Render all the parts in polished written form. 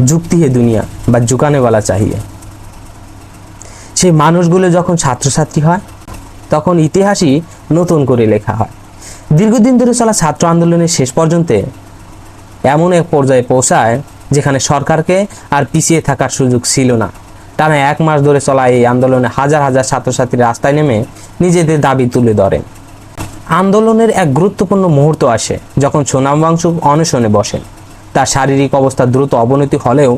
যুক্তি হে দুনিয়া বা জুকানেওয়ালা চাহিয়ে। সেই মানুষগুলো যখন ছাত্রছাত্রী হয় তখন ইতিহাসই নতুন করে লেখা হয়। দীর্ঘদিন ধরে চলা ছাত্র আন্দোলনের শেষ পর্যন্ত এমন এক পর্যায়ে পৌঁছায় যেখানে সরকারকে আর পিছিয়ে থাকার সুযোগ ছিল না। টানা 1 মাস ধরে চলা এই আন্দোলনে হাজার হাজার ছাত্রছাত্রী রাস্তায় নেমে নিজেদের দাবি তুলে ধরেন। আন্দোলনের এক গুরুত্বপূর্ণ মুহূর্ত আসে যখন সোনাম ওয়াংচুক অনশনে বসেন। তার শারীরিক অবস্থা দ্রুত অবনতি হলেও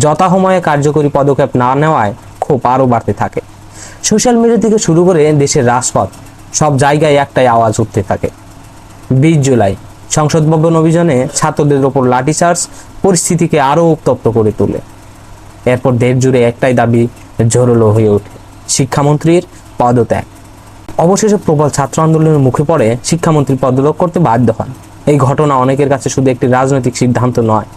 যথাসময়ে কার্যকরী পদক্ষেপ না নেওয়ায় ক্ষোভ আরও বাড়তে থাকে। সোশ্যাল মিডিয়া থেকে শুরু করে দেশের রাজপথ সব জায়গায় একটাই আওয়াজ উঠতে থাকে। 20 জুলাই সংসদ ভবন অভিযানে ছাত্রদের ওপর লাঠিচার্জ পরিস্থিতিকে আরও উত্তপ্ত করে তোলে। এরপর দেশ জুড়ে একটাই দাবি জোরালো হয়ে ওঠে, শিক্ষামন্ত্রীর পদত্যাগ। অবশেষে প্রবল ছাত্র আন্দোলনের মুখে পড়ে শিক্ষামন্ত্রী পদত্যাগ করতে বাধ্য হন। এই ঘটনা অনেকের কাছে শুধু একটি রাজনৈতিক সিদ্ধান্ত নয়,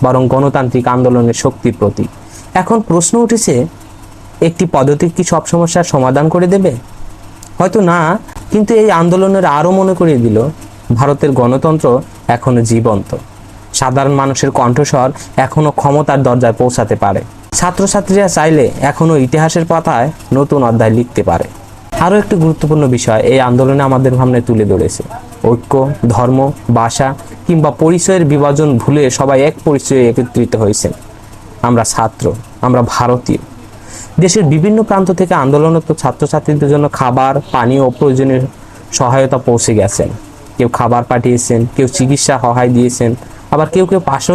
বরং গণতান্ত্রিক আন্দোলনের শক্তির প্রতীক। এখন প্রশ্ন উঠেছে, একটি পদত্যাগ কি সব সমস্যার সমাধান করে দেবে? হয়তো না, কিন্তু এই আন্দোলনের আরও মনে করিয়ে দিল ভারতের গণতন্ত্র এখনো জীবন্ত। সাধারণ মানুষের কণ্ঠস্বর এখনো ক্ষমতার দরজায় পৌঁছাতে পারে। ছাত্রছাত্রীরা চাইলে এখনো ইতিহাসের পাতায় নতুন অধ্যায় লিখতে পারে। আরও একটি গুরুত্বপূর্ণ বিষয় এই আন্দোলনে আমাদের সামনে তুলে ধরেছে, ঐক্য, ধর্ম, ভাষা কিংবা পরিচয়ের বিভাজন ভুলে সবাই এক পরিচয়ে একত্রিত হয়েছেন। আমরা ছাত্র, আমরা ভারতীয়। দেশের বিভিন্ন প্রান্ত থেকে আন্দোলনরত ছাত্রছাত্রীদের জন্য খাবার, পানি ও প্রয়োজনীয় সহায়তা পৌঁছে গেছেন। কেউ খাবার পাঠিয়েছেন, কেউ চিকিৎসা সহায় দিয়েছেন, আবার কেউ পাশে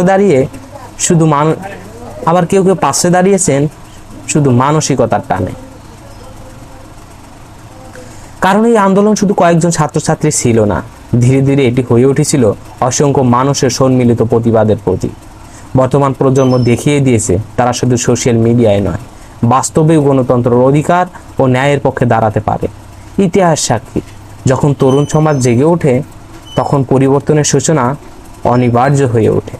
দাঁড়িয়েছেন শুধু মানসিকতার টানে। কারণ এই আন্দোলন শুধু কয়েকজন ছাত্রছাত্রী ছিল না, ধীরে ধীরে এটি হয়ে উঠেছিল অসংখ্য মানুষের সম্মিলিত প্রতিবাদের প্রতীক। বর্তমান প্রজন্ম দেখিয়ে দিয়েছে তারা শুধু সোশ্যাল মিডিয়ায় নয়, বাস্তবেও গণতন্ত্রের অধিকার ও ন্যায়ের পক্ষে দাঁড়াতে পারে। ইতিহাস সাক্ষী, যখন তরুণ সমাজ জেগে ওঠে তখন পরিবর্তনের সূচনা অনিবার্য হয়ে ওঠে।